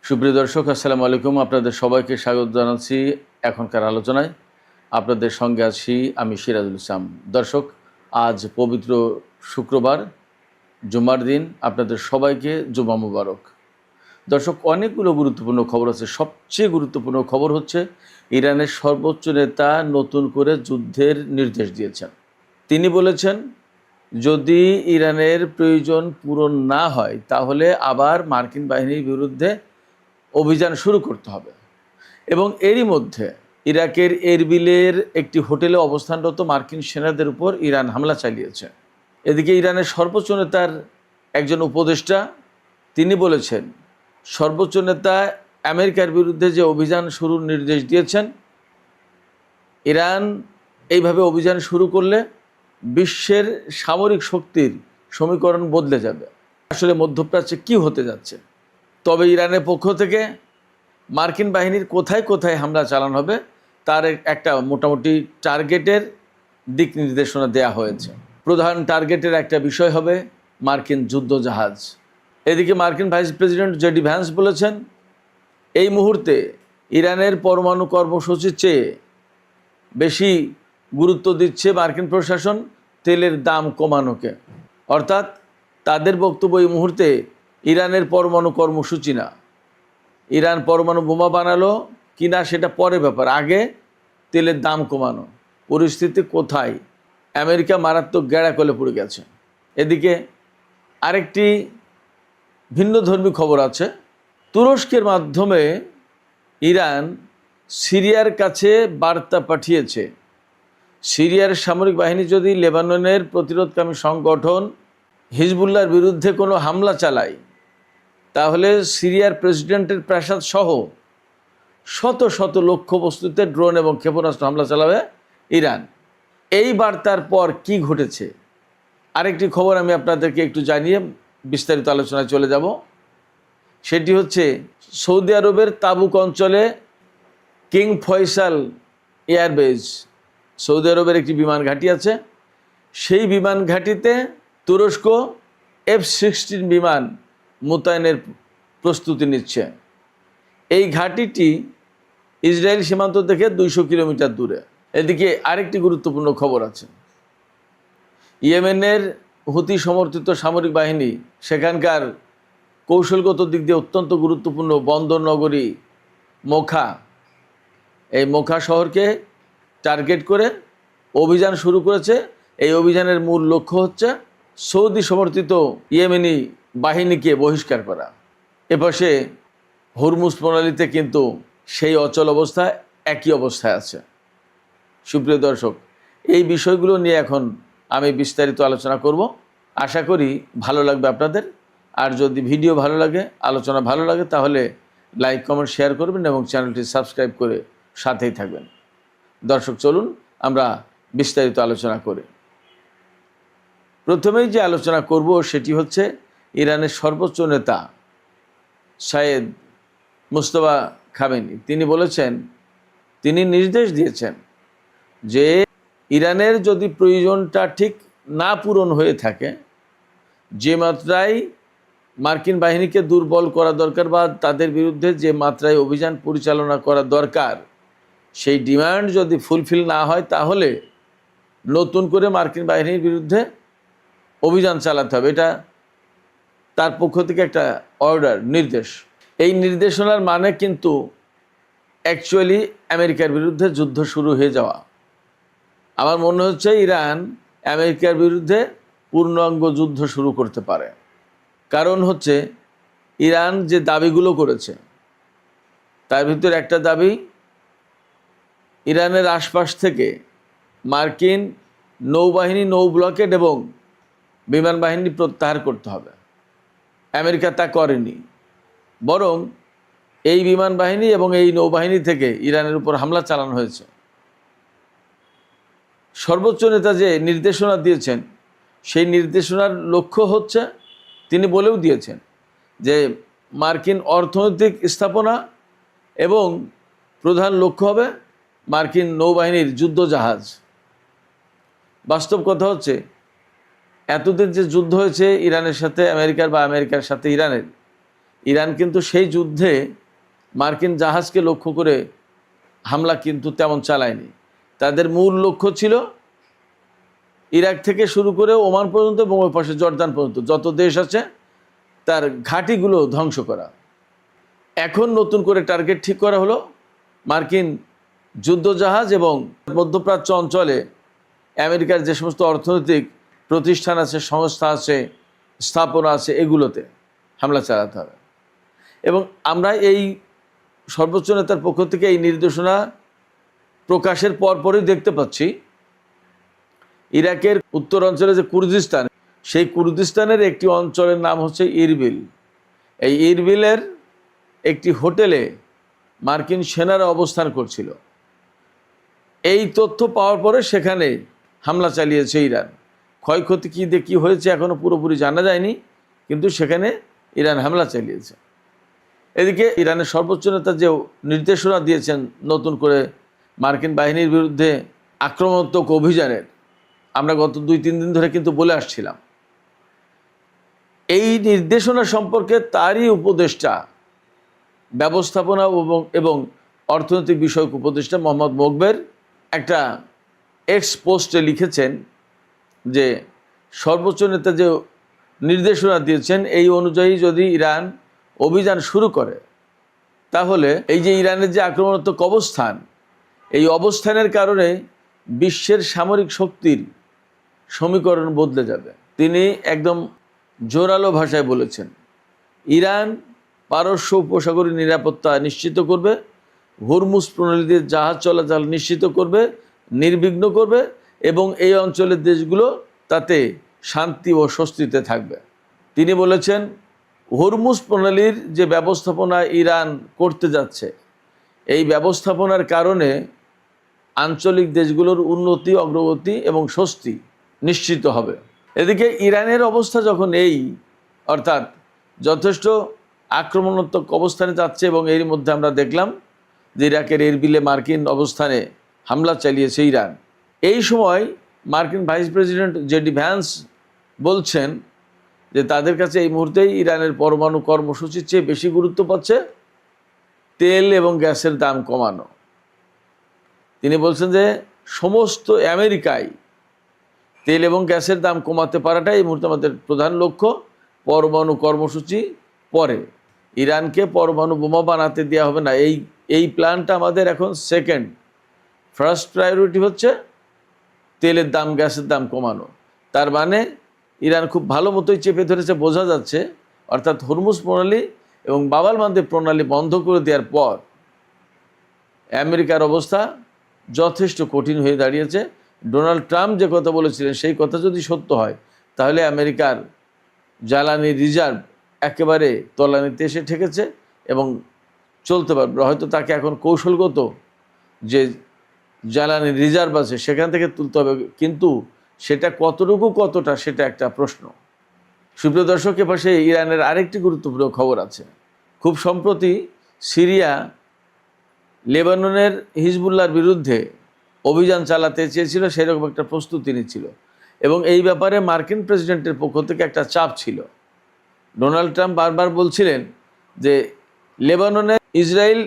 সুপ্রিয় দর্শক, আসসালামু আলাইকুম। আপনাদের সবাইকে স্বাগত জানাচ্ছি এখনকার আলোচনায়। আপনাদের সঙ্গে আছি আমি সিরাজুল ইসলাম। দর্শক, আজ পবিত্র শুক্রবার, জুমার দিন। আপনাদের সবাইকে জুমা মুবারক। দর্শক, অনেকগুলো গুরুত্বপূর্ণ খবর আছে। সবচেয়ে গুরুত্বপূর্ণ খবর হচ্ছে ইরানের সর্বোচ্চ নেতা নতুন করে যুদ্ধের নির্দেশ দিয়েছেন। তিনি বলেছেন, যদি ইরানের প্রয়োজন পূরণ না হয় তাহলে আবার মার্কিন বাহিনীর বিরুদ্ধে অভিযান শুরু করতে হবে। এবং এরই মধ্যে ইরাকের এরবিলের একটি হোটেলে অবস্থানরত মার্কিন সেনাদের উপর ইরান হামলা চালিয়েছে। এদিকে ইরানের সর্বোচ্চ নেতার একজন উপদেষ্টা তিনি বলেছেন, সর্বোচ্চ নেতা আমেরিকার বিরুদ্ধে যে অভিযান শুরুর নির্দেশ দিয়েছেন, ইরান এইভাবে অভিযান শুরু করলে বিশ্বের সামরিক শক্তির সমীকরণ বদলে যাবে। আসলে মধ্যপ্রাচ্যে কী হতে যাচ্ছে? তবে ইরানের পক্ষ থেকে মার্কিন বাহিনীর কোথায় কোথায় হামলা চালানো হবে তার একটা মোটামুটি টার্গেটের দিক নির্দেশনা দেয়া হয়েছে। প্রধান টার্গেটের একটা বিষয় হবে মার্কিন যুদ্ধজাহাজ। এদিকে মার্কিন ভাইস প্রেসিডেন্ট জেডি ভ্যান্স বলেছেন, এই মুহূর্তে ইরানের পরমাণু কর্মসূচির চেয়ে বেশি গুরুত্ব দিচ্ছে মার্কিন প্রশাসন তেলের দাম কমানোকে। অর্থাৎ তাদের বক্তব্য এই মুহূর্তে ইরানের পরমাণু কর্মসূচি না, ইরান পরমাণু বোমা বানালো কিনা সেটা পরে ব্যাপার, আগে তেলের দাম কমানো। পরিস্থিতি কোথায়? আমেরিকা মারাত্মক গ্যাড়াকলে পড়ে গেছে। এদিকে আরেকটি ভিন্নধর্মী খবর আছে। তুরস্কের মাধ্যমে ইরান সিরিয়ার কাছে বার্তা পাঠিয়েছে, সিরিয়ার সামরিক বাহিনী যদি লেবাননের প্রতিরোধকামী সংগঠন হিজবুল্লাহর বিরুদ্ধে কোনো হামলা চালায় তাহলে সিরিয়ার প্রেসিডেন্টের প্রাসাদ সহ শত শত লক্ষ্যবস্তুতে ড্রোন এবং ক্ষেপণাস্ত্র হামলা চালাবে ইরান। এই বার্তার পর কি ঘটেছে আরেকটি খবর আমি আপনাদেরকে একটু জানিয়ে বিস্তারিত আলোচনায় চলে যাব। সেটি হচ্ছে সৌদি আরবের তাবুক অঞ্চলে কিং ফয়সাল এয়ারবেজ, সৌদি আরবের একটি বিমান ঘাঁটি আছে। সেই বিমান ঘাঁটিতে তুরস্ক F-16 বিমান মোতায়েনের প্রস্তুতি নিচ্ছে। এই ঘাঁটিটি ইসরায়েল সীমান্ত থেকে 200 কিলোমিটার দূরে। এদিকে আরেকটি গুরুত্বপূর্ণ খবর আছে। ইয়েমেনের হুতি সমর্থিত সামরিক বাহিনী সেখানকার কৌশলগত দিক দিয়ে অত্যন্ত গুরুত্বপূর্ণ বন্দর নগরী মোখা, এই মোখা শহরকে টার্গেট করে অভিযান শুরু করেছে। এই অভিযানের মূল লক্ষ্য হচ্ছে সৌদি সমর্থিত ইয়েমেনি বাহিনীকে বহিষ্কার করা। এপাশে হরমুজ প্রণালীতে কিন্তু সেই অচল অবস্থা একই অবস্থায় আছে। সুপ্রিয় দর্শক, এই বিষয়গুলো নিয়ে এখন আমি বিস্তারিত আলোচনা করব। আশা করি ভালো লাগবে আপনাদের। আর যদি ভিডিও ভালো লাগে, আলোচনা ভালো লাগে, তাহলে লাইক কমেন্ট শেয়ার করবেন এবং চ্যানেলটি সাবস্ক্রাইব করে সাথেই থাকবেন। দর্শক, চলুন আমরা বিস্তারিত আলোচনা করি। প্রথমেই যে আলোচনা করব সেটি হচ্ছে ইরানের সর্বোচ্চ নেতা সাইয়েদ মুজতবা খামেনি। তিনি বলেছেন, তিনি নির্দেশ দিয়েছেন যে ইরানের যদি প্রয়োজনটা ঠিক না পূরণ হয়ে থাকে, যে মাত্রায় মার্কিন বাহিনীকে দুর্বল করা দরকার বা তাদের বিরুদ্ধে যে মাত্রায় অভিযান পরিচালনা করা দরকার, সেই ডিমান্ড যদি ফুলফিল না হয় তাহলে নতুন করে মার্কিন বাহিনীর বিরুদ্ধে অভিযান চালাতে হবে। এটা তার পক্ষ থেকে একটা অর্ডার, নির্দেশ। এই নির্দেশনার মানে কিন্তু অ্যাকচুয়ালি আমেরিকার বিরুদ্ধে যুদ্ধ শুরু হয়ে যাওয়া। আমার মনে হচ্ছে ইরান আমেরিকার বিরুদ্ধে পূর্ণাঙ্গ যুদ্ধ শুরু করতে পারে। কারণ হচ্ছে ইরান যে দাবিগুলো করেছে তার ভিতরে একটা দাবি, ইরানের আশপাশ থেকে মার্কিন নৌবাহিনী, নৌ ব্লকেড এবং বিমান বাহিনী প্রত্যাহার করতে হবে। আমেরিকা তা করেনি, বরং এই বিমান বাহিনী এবং এই নৌবাহিনী থেকে ইরানের উপর হামলা চালানো হয়েছে। সর্বোচ্চ নেতা যে নির্দেশনা দিয়েছেন সেই নির্দেশনার লক্ষ্য হচ্ছে, তিনি বলেও দিয়েছেন যে মার্কিন অর্থনৈতিক স্থাপনা এবং প্রধান লক্ষ্য হবে মার্কিন নৌবাহিনীর যুদ্ধজাহাজ। বাস্তব কথা হচ্ছে, এতদিন যে যুদ্ধ হয়েছে ইরানের সাথে আমেরিকার বা আমেরিকার সাথে ইরানের, ইরান কিন্তু সেই যুদ্ধে মার্কিন জাহাজকে লক্ষ্য করে হামলা কিন্তু তেমন চালায়নি। তাদের মূল লক্ষ্য ছিল ইরাক থেকে শুরু করে ওমান পর্যন্ত এবং ওই পাশে জর্দান পর্যন্ত যত দেশ আছে তার ঘাঁটিগুলো ধ্বংস করা। এখন নতুন করে টার্গেট ঠিক করা হলো মার্কিন যুদ্ধজাহাজ এবং মধ্যপ্রাচ্য অঞ্চলে আমেরিকার যে সমস্ত অর্থনৈতিক প্রতিষ্ঠান আছে, সংস্থা আছে, স্থাপনা আছে, এগুলোতে হামলা চালাতে হবে। এবং আমরা এই সর্বোচ্চ নেতার পক্ষ থেকে এই নির্দেশনা প্রকাশের পরপরই দেখতে পাচ্ছি ইরাকের উত্তর অঞ্চলে যে কুর্দিস্তান, সেই কুর্দিস্তানের একটি অঞ্চলের নাম হচ্ছে ইরবিল। এই ইরবিলের একটি হোটেলে মার্কিন সেনারা অবস্থান করছিল। এই তথ্য পাওয়ার পরে সেখানে হামলা চালিয়েছে ইরান। ক্ষয়ক্ষতি কী হয়েছে এখনও পুরোপুরি জানা যায়নি, কিন্তু সেখানে ইরান হামলা চালিয়েছে। এদিকে ইরানের সর্বোচ্চ নেতা যে নির্দেশনা দিয়েছেন নতুন করে মার্কিন বাহিনীর বিরুদ্ধে আক্রমণাত্মক অভিযানের, আমরা গত 2-3 দিন ধরে কিন্তু বলে আসছিলাম। এই নির্দেশনা সম্পর্কে তারই উপদেষ্টা, ব্যবস্থাপনা এবং অর্থনৈতিক বিষয়ক উপদেষ্টা মোহাম্মদ মোকবের একটা এক্স পোস্টে লিখেছেন যে সর্বোচ্চ নেতা যে নির্দেশনা দিয়েছেন এই অনুযায়ী যদি ইরান অভিযান শুরু করে, তাহলে এই যে ইরানের যে আক্রমণাত্মক অবস্থান, এই অবস্থানের কারণে বিশ্বের সামরিক শক্তির সমীকরণ বদলে যাবে। তিনি একদম জোরালো ভাষায় বলেছেন, ইরান পারস্য উপসাগরীয় নিরাপত্তা নিশ্চিত করবে, হরমুজ প্রণালী দিয়ে জাহাজ চলাচল নিশ্চিত করবে, নির্বিঘ্ন করবে এবং এই অঞ্চলের দেশগুলো তাতে শান্তি ও স্বস্তিতে থাকবে। তিনি বলেছেন হরমুজ প্রণালীর যে ব্যবস্থাপনা ইরান করতে যাচ্ছে, এই ব্যবস্থাপনার কারণে আঞ্চলিক দেশগুলোর উন্নতি, অগ্রগতি এবং স্বস্তি নিশ্চিত হবে। এদিকে ইরানের অবস্থা যখন অর্থাৎ যথেষ্ট আক্রমণাত্মক অবস্থানে যাচ্ছে এবং এর মধ্যে আমরা দেখলাম যে ইরাকের এরবিলে মার্কিন অবস্থানে হামলা চালিয়েছে ইরান। এই সময় মার্কিন ভাইস প্রেসিডেন্ট জেডি ভ্যান্স বলছেন যে তাদের কাছে এই মুহূর্তেই ইরানের পরমাণু কর্মসূচির চেয়ে বেশি গুরুত্ব পাচ্ছে তেল এবং গ্যাসের দাম কমানো। তিনি বলছেন যে সমস্ত আমেরিকায় তেল এবং গ্যাসের দাম কমাতে পারাটাই এই মুহূর্তে আমাদের প্রধান লক্ষ্য। পরমাণু কর্মসূচি পরে, ইরানকে পরমাণু বোমা বানাতে দেওয়া হবে না, এই প্ল্যানটা আমাদের এখন সেকেন্ড। ফার্স্ট প্রায়োরিটি হচ্ছে তেলের দাম, গ্যাসের দাম কমানো। তার মানে ইরান খুব ভালো মতোই চেপে ধরেছে বোঝা যাচ্ছে। অর্থাৎ হরমুজ প্রণালী এবং বাবাল মান্দেব প্রণালী বন্ধ করে দেওয়ার পর আমেরিকার অবস্থা যথেষ্ট কঠিন হয়ে দাঁড়িয়েছে। ডোনাল্ড ট্রাম্প যে কথা বলেছিলেন সেই কথা যদি সত্য হয়, তাহলে আমেরিকার জ্বালানি রিজার্ভ একেবারে তলানিতে এসে ঠেকেছে এবং চলতে পারবে। হয়তো তাকে এখন কৌশলগত যে জ্বালানি রিজার্ভ আছে সেখান থেকে তুলতে হবে, কিন্তু সেটা কতটা সেটা একটা প্রশ্ন। সুপ্রিয় দর্শক, এপাশে ইরানের আরেকটি গুরুত্বপূর্ণ খবর আছে। খুব সম্প্রতি সিরিয়া লেবাননের হিজবুল্লাহর বিরুদ্ধে অভিযান চালাতে চেয়েছিল, সেরকম একটা প্রস্তুতি নিচ্ছিল এবং এই ব্যাপারে মার্কিন প্রেসিডেন্টের পক্ষ থেকে একটা চাপ ছিল। ডোনাল্ড ট্রাম্প বারবার বলছিলেন যে লেবাননে ইসরায়েল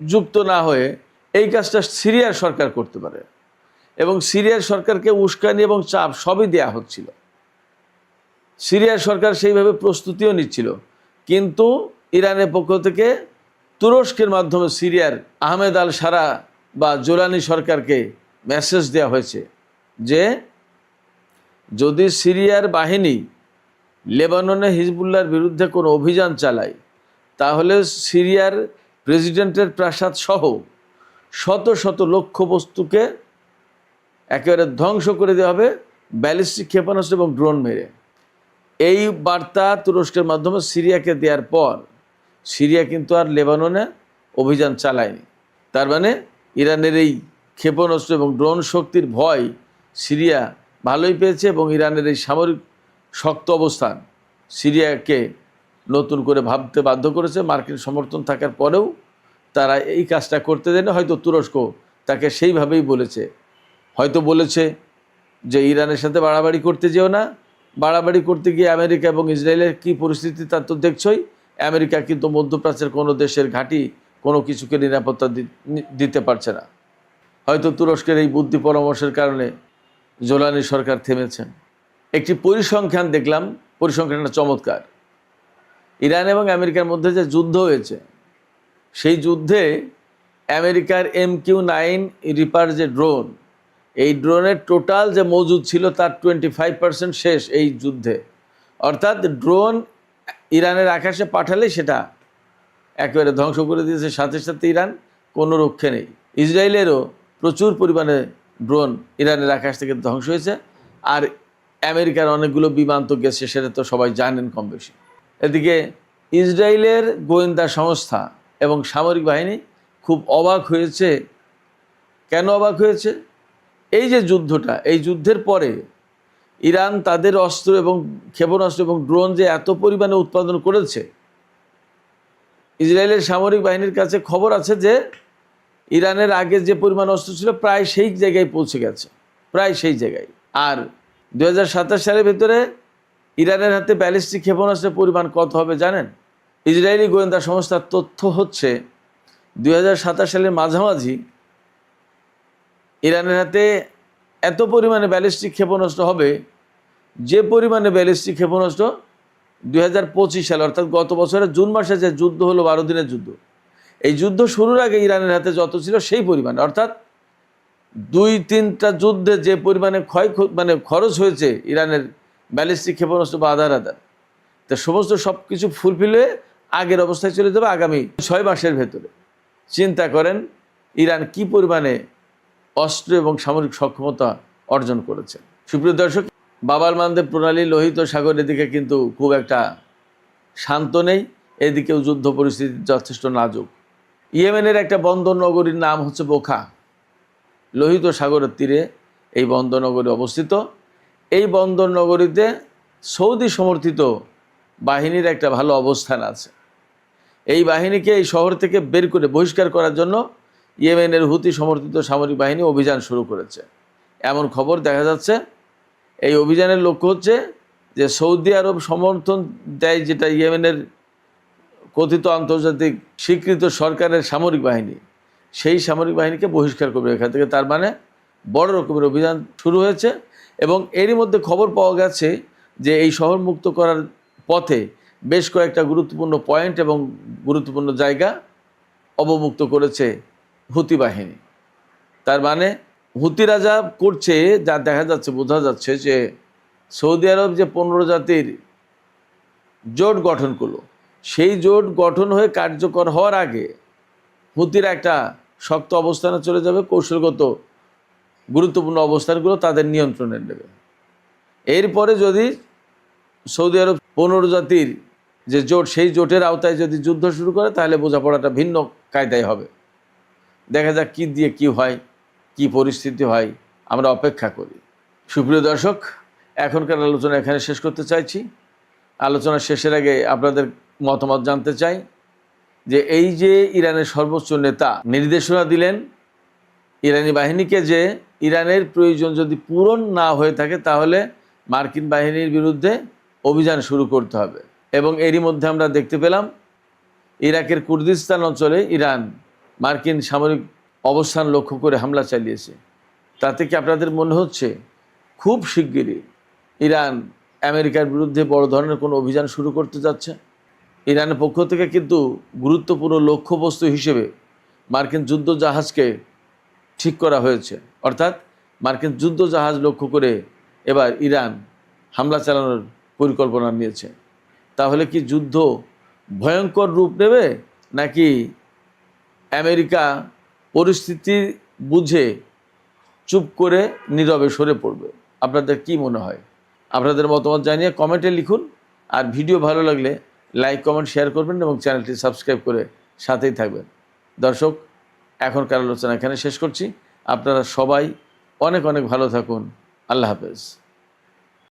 যুক্ত না হয়ে এই কাজটা সিরিয়ার সরকার করতে পারে এবং সিরিয়ার সরকারকে উস্কানি এবং চাপ সবই দেয়া হচ্ছিল। সিরিয়ার সরকার সেইভাবে প্রস্তুতিও নিচ্ছিল, কিন্তু ইরানের পক্ষ থেকে তুরস্কের মাধ্যমে সিরিয়ার আহমেদ আল সারা বা জোলানি সরকারকে মেসেজ দেওয়া হয়েছে যে যদি সিরিয়ার বাহিনী লেবাননে হিজবুল্লাহর বিরুদ্ধে কোনো অভিযান চালায়, তাহলে সিরিয়ার প্রেসিডেন্টের প্রাসাদ সহ শত শত লক্ষ্যবস্তুকে একেবারে ধ্বংস করে দেওয়া হবে ব্যালিস্টিক ক্ষেপণাস্ত্র এবং ড্রোন মেরে। এই বার্তা তুরস্কের মাধ্যমে সিরিয়াকে দেওয়ার পর সিরিয়া কিন্তু আর লেবাননে অভিযান চালায়নি। তার মানে ইরানের এই ক্ষেপণাস্ত্র এবং ড্রোন শক্তির ভয় সিরিয়া ভালোই পেয়েছে এবং ইরানের এই সামরিক শক্ত অবস্থান সিরিয়াকে নতুন করে ভাবতে বাধ্য করেছে। মার্কিন সমর্থন থাকার পরেও তারা এই কাজটা করতে দেয়নি। হয়তো তুরস্ক তাকে সেইভাবেই বলেছে, হয়তো বলেছে যে ইরানের সাথে বাড়াবাড়ি করতে যেও না, বাড়াবাড়ি করতে গিয়ে আমেরিকা এবং ইসরায়েলের কী পরিস্থিতি তা তো দেখছই। আমেরিকা কিন্তু মধ্যপ্রাচ্যের কোনো দেশের ঘাঁটি কোনো কিছুকে নিরাপত্তা দিতে পারছে না। হয়তো তুরস্কের এই বুদ্ধি পরামর্শের কারণে জোলানি সরকার থেমেছেন। একটি পরিসংখ্যান দেখলাম, পরিসংখ্যানটা চমৎকার। ইরান এবং আমেরিকার মধ্যে যে যুদ্ধ হয়েছে, সেই যুদ্ধে আমেরিকার MQ-9 রিপার যে ড্রোন, এই ড্রোনের টোটাল যে মজুদ ছিল তার 25% শেষ এই যুদ্ধে। অর্থাৎ ড্রোন ইরানের আকাশে পাঠালে সেটা একেবারে ধ্বংস করে দিয়েছে, সাথে সাথে ইরান কোনো রক্ষে নেই। ইসরায়েলেরও প্রচুর পরিমাণে ড্রোন ইরানের আকাশ থেকে ধ্বংস হয়েছে, আর আমেরিকার অনেকগুলো বিমান তো গেছে, সেটা তো সবাই জানেন কম বেশি। এদিকে ইসরায়েলের গোয়েন্দা সংস্থা এবং সামরিক বাহিনী খুব অবাক হয়েছে। কেন অবাক হয়েছে? এই যে যুদ্ধটা, এই যুদ্ধের পরে ইরান তাদের অস্ত্র এবং ক্ষেপণাস্ত্র এবং ড্রোন যে এত পরিমাণে উৎপাদন করেছে, ইসরায়েলের সামরিক বাহিনীর কাছে খবর আছে যে ইরানের আগে যে পরিমাণ অস্ত্র ছিল প্রায় সেই জায়গায় পৌঁছে গেছে, প্রায় সেই জায়গায়। আর 2027 সালের ভেতরে ইরানের হাতে ব্যালিস্টিক ক্ষেপণাস্ত্রের পরিমাণ কত হবে জানেন? ইসরায়েলি গোয়েন্দা সংস্থার তথ্য হচ্ছে 2027 সালের মাঝামাঝি ইরানের হাতে এত পরিমাণে ব্যালিস্টিক ক্ষেপণাস্ত্র হবে, যে পরিমাণে ব্যালিস্টিক ক্ষেপণাস্ত্র 2025 সালে অর্থাৎ গত বছরের জুন মাসে যে যুদ্ধ হলো, 12 দিনের যুদ্ধ, এই যুদ্ধ শুরুর আগে ইরানের হাতে যত ছিল সেই পরিমাণে, অর্থাৎ 2-3টা যুদ্ধে যে পরিমাণে খরচ হয়েছে ইরানের ব্যালিস্টিক ক্ষেপণাস্ত্র বা আধার তো সমস্ত সব কিছু ফুলফিল হয়ে আগের অবস্থায় চলে যাবে আগামী 6 মাসের ভেতরে। চিন্তা করেন ইরান কি পরিমাণে অস্ত্র এবং সামরিক সক্ষমতা অর্জন করেছে। সুপ্রিয় দর্শক, বাবার মানদেব প্রণালী লোহিত সাগরের দিকে কিন্তু খুব একটা শান্ত নেই, এদিকেও যুদ্ধ পরিস্থিতি যথেষ্ট নাজুক। ইয়েমেনের একটা বন্দর নগরীর নাম হচ্ছে বোখা, লোহিত সাগরের তীরে এই বন্দর নগরী অবস্থিত। এই বন্দর নগরীতে সৌদি সমর্থিত বাহিনীর একটা ভালো অবস্থান আছে। এই বাহিনীকে এই শহর থেকে বের করে বহিষ্কার করার জন্য ইয়েমেনের হুতি সমর্থিত সামরিক বাহিনী অভিযান শুরু করেছে, এমন খবর দেখা যাচ্ছে। এই অভিযানের লক্ষ্য হচ্ছে যে সৌদি আরব সমর্থন দেয় যেটা ইয়েমেনের কথিত আন্তর্জাতিক স্বীকৃত সরকারের সামরিক বাহিনী, সেই সামরিক বাহিনীকে বহিষ্কার করবে এখান থেকে। তার মানে বড় রকমের অভিযান শুরু হয়েছে এবং এরই মধ্যে খবর পাওয়া গেছে যে এই শহর মুক্ত করার পথে বেশ কয়েকটা গুরুত্বপূর্ণ পয়েন্ট এবং গুরুত্বপূর্ণ জায়গা অবমুক্ত করেছে হুতি বাহিনী। তার মানে হুতিরা যা করছে, যা দেখা যাচ্ছে, বোঝা যাচ্ছে যে সৌদি আরব যে 15 জাতির জোট গঠন করলো, সেই জোট গঠন হয়ে কার্যকর হওয়ার আগে হুতিরা একটা শক্ত অবস্থানে চলে যাবে, কৌশলগত গুরুত্বপূর্ণ অবস্থানগুলো তাদের নিয়ন্ত্রণে নেবে। এরপরে যদি সৌদি আরব 15 জাতির যে জোট, সেই জোটের আওতায় যদি যুদ্ধ শুরু করে, তাহলে বোঝাপড়াটা ভিন্ন কায়দায় হবে। দেখা যাক কী দিয়ে কী হয়, কি পরিস্থিতি হয়, আমরা অপেক্ষা করি। সুপ্রিয় দর্শক, এখনকার আলোচনা এখানে শেষ করতে চাইছি। আলোচনা শেষের আগে আপনাদের মতামত জানতে চাই যে এই যে ইরানের সর্বোচ্চ নেতা নির্দেশনা দিলেন ইরানি বাহিনীকে যে ইরানের প্রয়োজন যদি পূরণ না হয়ে থাকে তাহলে মার্কিন বাহিনীর বিরুদ্ধে অভিযান শুরু করতে হবে। এবং এরই মধ্যে আমরা দেখতে পেলাম ইরাকের কুর্দিস্তান অঞ্চলে ইরান মার্কিন সামরিক অবস্থান লক্ষ্য করে হামলা চালিয়েছে। তাতে কি আপনাদের মনে হচ্ছে খুব শিগগিরই ইরান আমেরিকার বিরুদ্ধে বড় ধরনের কোনো অভিযান শুরু করতে যাচ্ছে? ইরানের পক্ষ থেকে কিন্তু গুরুত্বপূর্ণ লক্ষ্যবস্তু হিসেবে মার্কিন যুদ্ধ জাহাজকে ঠিক করা হয়েছে, অর্থাৎ মার্কিন যুদ্ধ জাহাজ লক্ষ্য করে এবার ইরান হামলা চালানোর পরিকল্পনা নিয়েছে। তাহলে কি যুদ্ধ ভয়ঙ্কর রূপ নেবে, নাকি আমেরিকা পরিস্থিতি বুঝে চুপ করে নীরবে সরে পড়বে? আপনাদের কি মনে হয়? আপনাদের মতামত জানিয়ে কমেন্টে লিখুন। আর ভিডিও ভালো লাগলে লাইক, কমেন্ট, শেয়ার করবেন এবং চ্যানেলটি সাবস্ক্রাইব করে সাথেই থাকবেন। দর্শক, এখনকার আলোচনা এখানে শেষ করছি। আপনারা সবাই অনেক অনেক ভালো থাকুন। আল্লাহ হাফেজ।